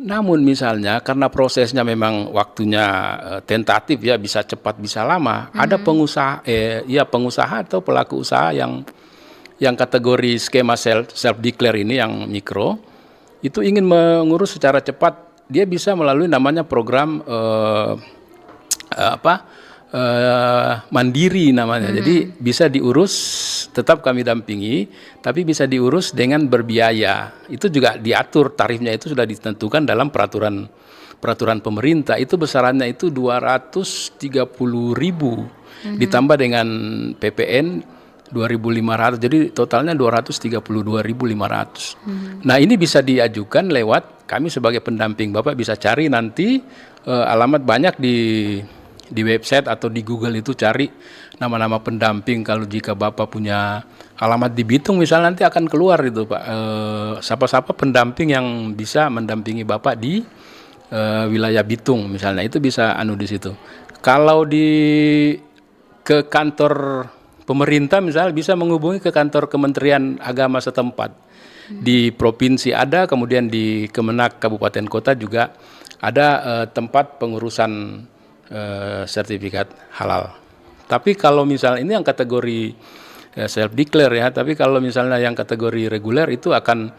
namun misalnya karena prosesnya memang waktunya tentatif ya, bisa cepat bisa lama, ada pengusaha atau pelaku usaha yang kategori skema self declare ini yang mikro itu ingin mengurus secara cepat, dia bisa melalui namanya program mandiri namanya. Jadi bisa diurus, tetap kami dampingi, tapi bisa diurus dengan berbiaya. Itu juga diatur, tarifnya itu sudah ditentukan dalam peraturan pemerintah. Itu besarannya itu 230.000 ditambah dengan PPN 2.500, jadi totalnya 232.500. Nah, ini bisa diajukan lewat kami sebagai pendamping. Bapak bisa cari nanti alamat banyak di website atau di Google, itu cari nama-nama pendamping. Kalau jika Bapak punya alamat di Bitung misalnya, nanti akan keluar itu Pak, siapa-siapa pendamping yang bisa mendampingi Bapak di wilayah Bitung misalnya, itu bisa di situ. Kalau ke kantor pemerintah misalnya, bisa menghubungi ke kantor Kementerian Agama setempat. Di provinsi ada, kemudian di Kemenak Kabupaten Kota juga ada tempat pengurusan sertifikat halal. Tapi kalau misalnya ini yang kategori self declare ya, tapi kalau misalnya yang kategori reguler itu akan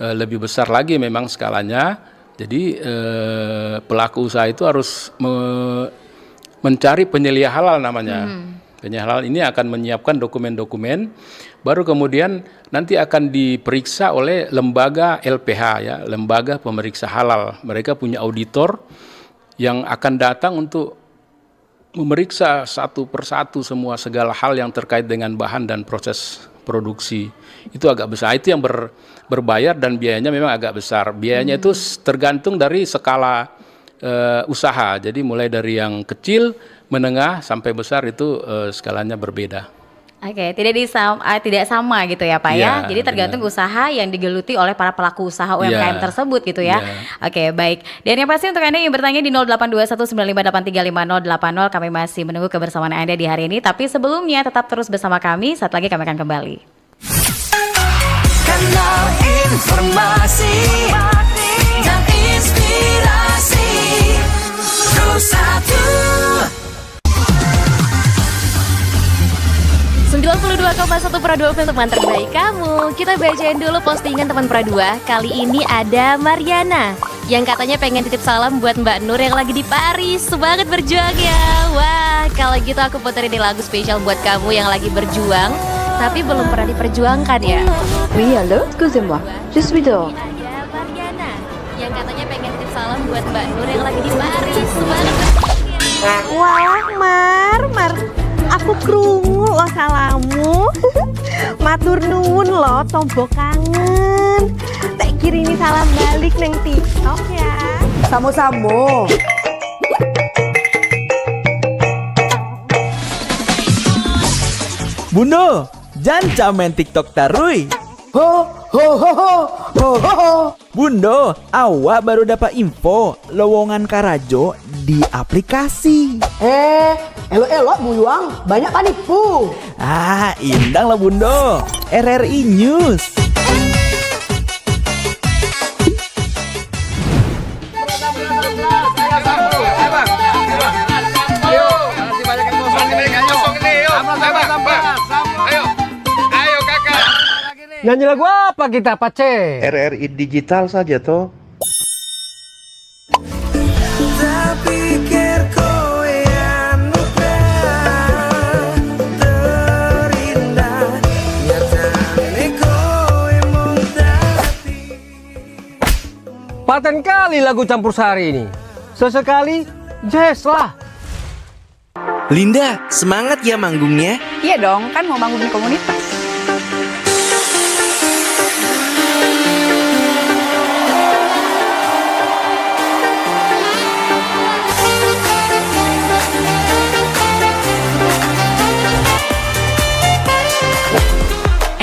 lebih besar lagi memang skalanya. Jadi pelaku usaha itu harus mencari penyelia halal namanya. Penyelia halal ini akan menyiapkan dokumen-dokumen, baru kemudian nanti akan diperiksa oleh lembaga LPH ya, lembaga pemeriksa halal. Mereka punya auditor yang akan datang untuk memeriksa satu persatu segala hal yang terkait dengan bahan dan proses produksi. Itu agak besar, itu yang berbayar dan biayanya memang agak besar. Biayanya itu tergantung dari skala usaha. Jadi mulai dari yang kecil, menengah sampai besar itu skalanya berbeda. Oke, tidak sama gitu ya Pak ya. Jadi tergantung usaha yang digeluti oleh para pelaku usaha UMKM tersebut gitu ya. Oke, baik. Dan yang pasti untuk Anda yang bertanya di 082195835080, kami masih menunggu kebersamaan Anda di hari ini. Tapi sebelumnya tetap terus bersama kami, saat lagi kami akan kembali. Kanal informasi dan inspirasi Pro1 92,1 Pro 2 untuk teman terbaik kamu. Kita bacain dulu postingan teman Pro 2. Kali ini ada Mariana yang katanya pengen titip salam buat Mbak Nur yang lagi di Paris. Semangat berjuang ya. Wah, kalau gitu aku puterin di lagu spesial buat kamu yang lagi berjuang tapi belum pernah diperjuangkan ya. Oui, allô, excusez-moi. Je suis dehors. Ada Mariana yang katanya pengen titip salam buat Mbak Nur yang lagi di Paris. Semangat berjuang ya. Wah, Mar, aku krungu lo salamu. Matur nuwun lo, tombok kangen. Tak kirimi salam balik neng TikTok ya. Samo-samo. Bundo, jangan main TikTok tarui. Ho ho ho ho ho ho ho. Bundo, awak baru dapat info lowongan Karajo di aplikasi. Elok-elok buyuang, banyak panipu. Indang lah Bundo. RRI News. Nyanyi lagu apa kita, Pace? RRI digital saja toh. Paten kali lagu campur sari ini. Sesekali jazz lah. Linda, semangat ya manggungnya. Iya dong, kan mau bangun di komunitas.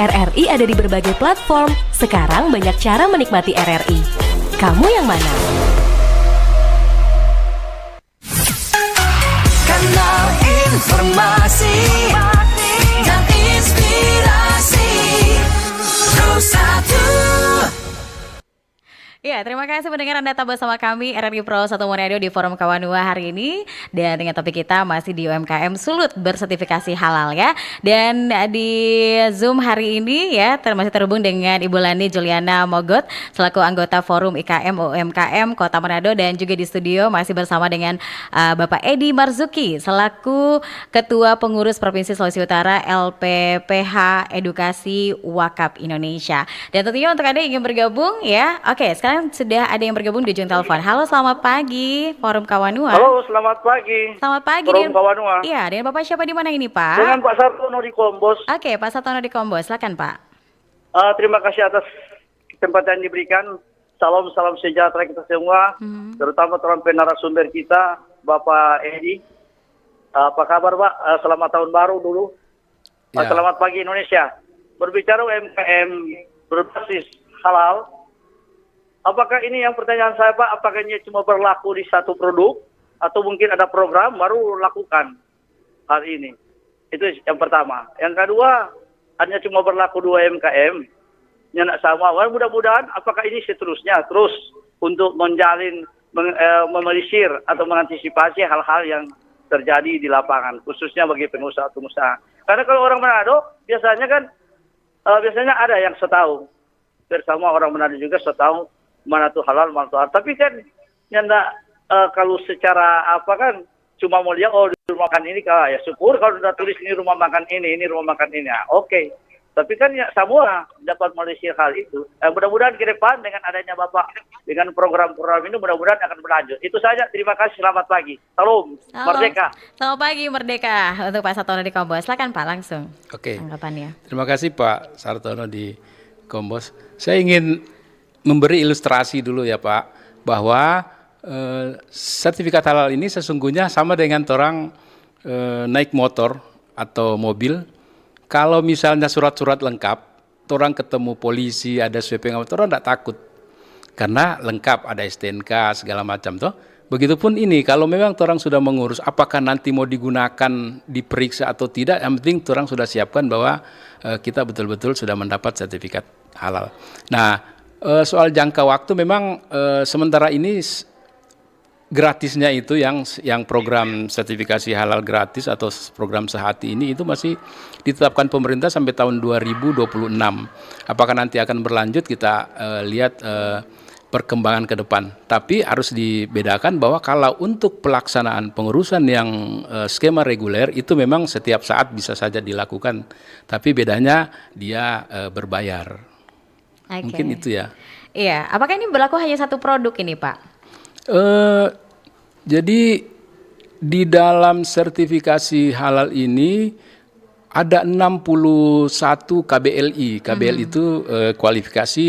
RRI ada di berbagai platform. Sekarang banyak cara menikmati RRI. Kamu yang mana? Kanal informasi dan inspirasi Pro 1. Ya, terima kasih mendengar Anda tetap bersama kami RRI Pro 1 Manado di Forum Kawanua hari ini. Dan dengan topik kita masih di UMKM Sulut bersertifikasi halal ya. Dan di Zoom hari ini ya masih terhubung dengan Ibu Lani Juliana Mogot selaku anggota Forum IKM UMKM Kota Manado. Dan juga di studio masih bersama dengan Bapak Edi Marzuki selaku Ketua Pengurus Provinsi Sulawesi Utara LPPH Edukasi Wakaf Indonesia. Dan tentunya untuk Anda yang ingin bergabung ya, oke sekarang sudah ada yang bergabung di ujung telepon. Halo, selamat pagi Forum Kawanua. Halo, selamat pagi. Selamat pagi Forum Kawanua. Iya, dengan Bapak siapa di mana ini, Pak? Dengan Pak Sartono di Kombos. Oke, Pak Sartono di Kombos, silakan, Pak. Terima kasih atas kesempatan yang diberikan. Salam sejahtera kita semua, terutama teman narasumber kita, Bapak Edi. Apa kabar, Pak? Selamat tahun baru dulu. Ya. Selamat pagi Indonesia. Berbicara UMKM berbasis halal, apakah ini yang pertanyaan saya, Pak? Apakah ini cuma berlaku di satu produk atau mungkin ada program baru lakukan hal ini? Itu yang pertama. Yang kedua, hanya cuma berlaku 2 UMKM yang sama. Mudah-mudahan apakah ini seterusnya terus untuk menjalin, memelisir atau mengantisipasi hal-hal yang terjadi di lapangan, khususnya bagi pengusaha-pengusaha. Karena kalau orang Manado biasanya kan biasanya ada yang setahu bersama orang Manado juga setahu mana tuh halal, mana tuh haram. Tapi kan nyanda kalau secara apa kan cuma mau lihat di rumah makan ini ya syukur kalau udah tulis ini rumah makan ini rumah makan ini. Ya, oke. Tapi kan ya semua dapat melisir hal itu. Mudah-mudahan ke depan dengan adanya Bapak dengan program-program ini mudah-mudahan akan berlanjut. Itu saja. Terima kasih. Selamat pagi. Salam. Merdeka. Selamat pagi Merdeka untuk Pak Sartono di Kombos. Silakan Pak langsung. Oke. Tanggapannya. Terima kasih Pak Sartono di Kombos. Saya ingin memberi ilustrasi dulu ya Pak, bahwa sertifikat halal ini sesungguhnya sama dengan orang naik motor atau mobil. Kalau misalnya surat-surat lengkap, orang ketemu polisi, ada sweeping, orang tidak takut. Karena lengkap, ada STNK, segala macam toh. Begitupun ini, kalau memang orang sudah mengurus, apakah nanti mau digunakan, diperiksa atau tidak, yang penting orang sudah siapkan bahwa kita betul-betul sudah mendapat sertifikat halal. Nah, soal jangka waktu memang sementara ini gratisnya itu yang program sertifikasi halal gratis atau program sehati ini itu masih ditetapkan pemerintah sampai tahun 2026. Apakah nanti akan berlanjut kita lihat perkembangan ke depan. Tapi harus dibedakan bahwa kalau untuk pelaksanaan pengurusan yang skema reguler itu memang setiap saat bisa saja dilakukan. Tapi bedanya dia berbayar. Okay. Mungkin itu ya. Iya, apakah ini berlaku hanya satu produk ini Pak? Jadi di dalam sertifikasi halal ini ada 61 KBLI. KBLI itu kualifikasi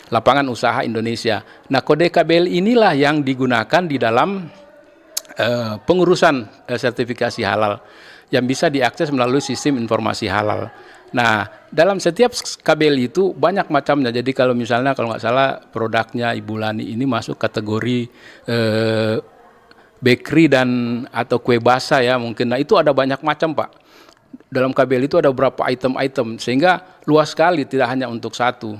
lapangan usaha Indonesia. Nah, kode KBLI inilah yang digunakan di dalam pengurusan sertifikasi halal yang bisa diakses melalui sistem informasi halal. Nah, dalam setiap KBLI itu banyak macamnya. Jadi kalau misalnya kalau nggak salah produknya Ibu Lani ini masuk kategori bakery dan atau kue basah ya mungkin. Nah, itu ada banyak macam Pak. Dalam KBLI itu ada beberapa item-item sehingga luas sekali, tidak hanya untuk satu.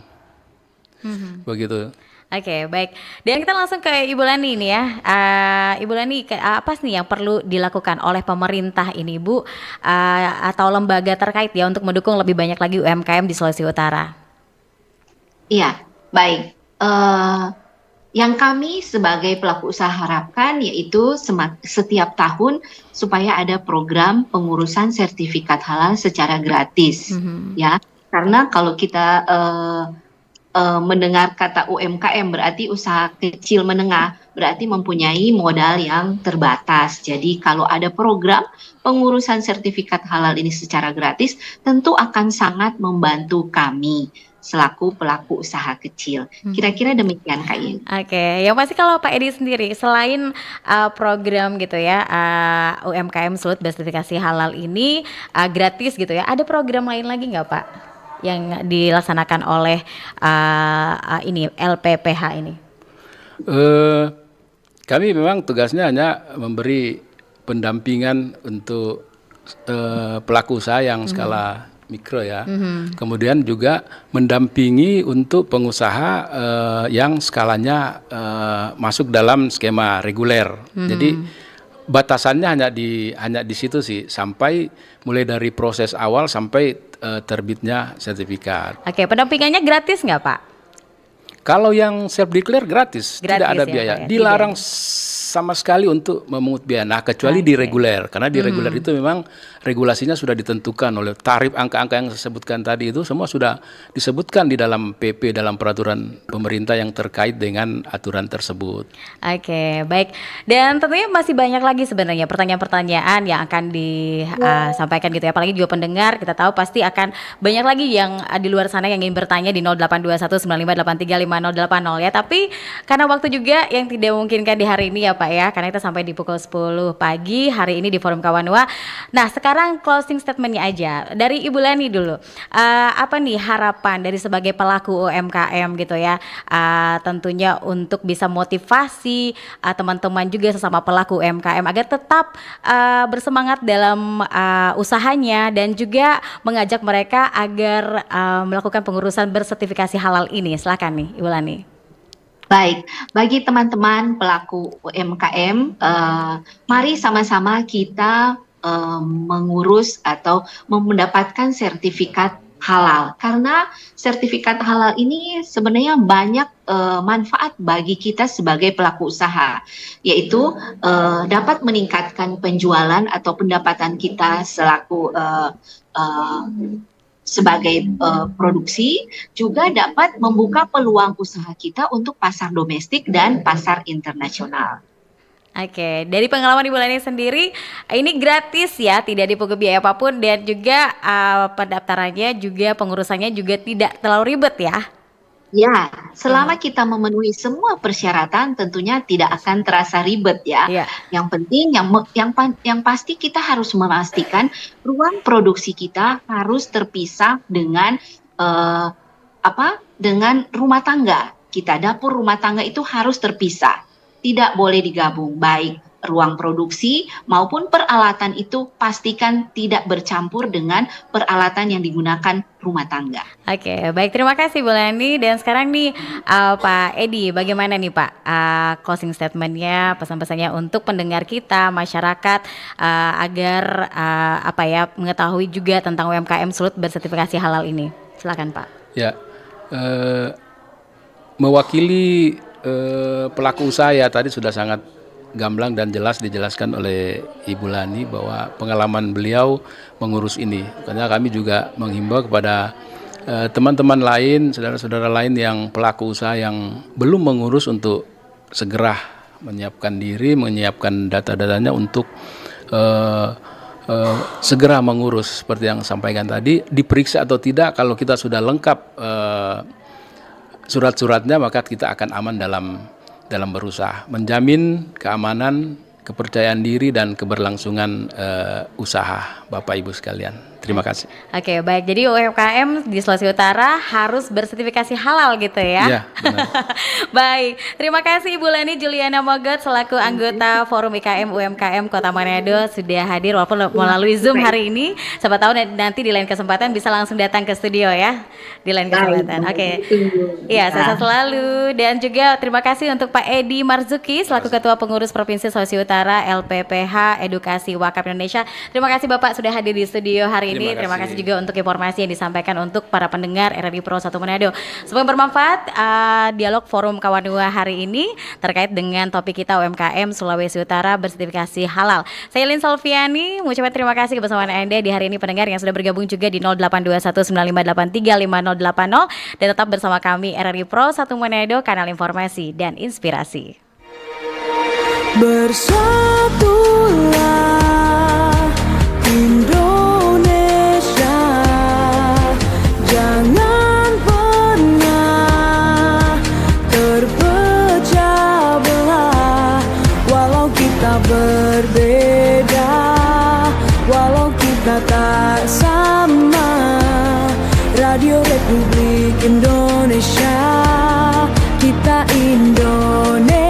Begitu. Oke, baik. Dan kita langsung ke Ibu Lani nih ya. Ibu Lani, apa sih yang perlu dilakukan oleh pemerintah ini, Bu, atau lembaga terkait ya untuk mendukung lebih banyak lagi UMKM di Sulawesi Utara? Iya, baik. Yang kami sebagai pelaku usaha harapkan yaitu setiap tahun supaya ada program pengurusan sertifikat halal secara gratis, ya. Karena kalau kita mendengar kata UMKM berarti usaha kecil menengah, berarti mempunyai modal yang terbatas. Jadi kalau ada program pengurusan sertifikat halal ini secara gratis, tentu akan sangat membantu kami selaku pelaku usaha kecil. Kira-kira demikian Kak Yin. Oke, yang pasti kalau Pak Edi sendiri selain program gitu ya UMKM Sulut bersertifikasi halal ini gratis gitu ya, ada program lain lagi nggak Pak yang dilaksanakan oleh ini LPPH ini? Kami memang tugasnya hanya memberi pendampingan untuk pelaku usaha yang skala mikro ya. Kemudian juga mendampingi untuk pengusaha yang skalanya masuk dalam skema reguler. Jadi batasannya hanya di situ sih, sampai mulai dari proses awal sampai terbitnya sertifikat. Oke, pendampingannya gratis nggak Pak? Kalau yang self declare gratis, tidak ada ya, biaya. Pak, ya? Dilarang sama sekali untuk memungut biaya. Nah, kecuali di reguler, karena di reguler itu memang regulasinya sudah ditentukan oleh tarif, angka-angka yang saya sebutkan tadi itu semua sudah disebutkan di dalam PP, dalam peraturan pemerintah yang terkait dengan aturan tersebut. Oke, baik. Dan tentunya masih banyak lagi sebenarnya pertanyaan-pertanyaan yang akan disampaikan gitu ya. Apalagi juga pendengar, kita tahu pasti akan banyak lagi yang di luar sana yang ingin bertanya di 082195835080 ya. Tapi karena waktu juga yang tidak memungkinkan di hari ini ya Pak ya, karena kita sampai di pukul 10 pagi hari ini di Forum Kawanua. Nah, sekarang closing statementnya aja dari Ibu Lani dulu. Apa nih harapan dari sebagai pelaku UMKM gitu ya, tentunya untuk bisa motivasi teman-teman juga sesama pelaku UMKM agar tetap bersemangat dalam usahanya dan juga mengajak mereka agar melakukan pengurusan bersertifikasi halal ini. Silakan nih Ibu Lani. Baik, bagi teman-teman pelaku UMKM, mari sama-sama kita mengurus atau mendapatkan sertifikat halal. Karena sertifikat halal ini sebenarnya banyak manfaat bagi kita sebagai pelaku usaha, yaitu dapat meningkatkan penjualan atau pendapatan kita selaku sebagai produksi, juga dapat membuka peluang usaha kita untuk pasar domestik dan pasar internasional. Oke, dari pengalaman Ibu Lani sendiri, ini gratis ya, tidak dipungut biaya apapun dan juga pendaftarannya juga pengurusannya juga tidak terlalu ribet ya. Ya, selama kita memenuhi semua persyaratan tentunya tidak akan terasa ribet ya. Yang penting yang pasti kita harus memastikan ruang produksi kita harus terpisah dengan dengan rumah tangga. Dapur rumah tangga itu harus terpisah. Tidak boleh digabung, baik ruang produksi maupun peralatan itu pastikan tidak bercampur dengan peralatan yang digunakan rumah tangga. Oke, baik, terima kasih Bu Lani. Dan sekarang nih Pak Edi, bagaimana nih Pak closing statementnya, pesan-pesannya untuk pendengar kita, masyarakat agar mengetahui juga tentang UMKM Sulut bersertifikasi halal ini. Silakan Pak. Ya, mewakili pelaku usaha ya, tadi sudah sangat gamblang dan jelas dijelaskan oleh Ibu Lani bahwa pengalaman beliau mengurus ini. Karena kami juga menghimbau kepada teman-teman lain, saudara-saudara lain yang pelaku usaha yang belum mengurus untuk segera menyiapkan diri, menyiapkan data-datanya untuk segera mengurus. Seperti yang sampaikan tadi, diperiksa atau tidak, kalau kita sudah lengkap surat-suratnya maka kita akan aman dalam berusaha, menjamin keamanan, kepercayaan diri dan keberlangsungan usaha Bapak Ibu sekalian. Terima kasih. Oke, baik. Jadi UMKM di Sulawesi Utara harus bersertifikasi halal gitu ya? Iya, benar. Baik, terima kasih Ibu Leni Juliana Mogot selaku anggota Forum IKM UMKM Kota Manado sudah hadir walaupun melalui Zoom hari ini. Siapa tahu nanti di lain kesempatan bisa langsung datang ke studio ya, di lain kesempatan. Oke, iya, sehat selalu. Dan juga terima kasih untuk Pak Edi Marzuki selaku Ketua Pengurus Provinsi Sulawesi Utara LPPH Edukasi Wakaf Indonesia. Terima kasih Bapak sudah hadir di studio hari ini. Terima kasih juga untuk informasi yang disampaikan untuk para pendengar RRI Pro 1 Manado. Semoga bermanfaat dialog Forum Kawanua hari ini terkait dengan topik kita UMKM Sulawesi Utara bersertifikasi halal. Saya Lin Solviani mengucapkan terima kasih kebersamaan Anda di hari ini pendengar yang sudah bergabung juga di 082195835080 dan tetap bersama kami RRI Pro 1 Manado, kanal informasi dan inspirasi. Bersatulah Indonesia, jangan pernah terpecah belah. Walau kita berbeda, walau kita tak sama, Radio Republik Indonesia, kita Indonesia.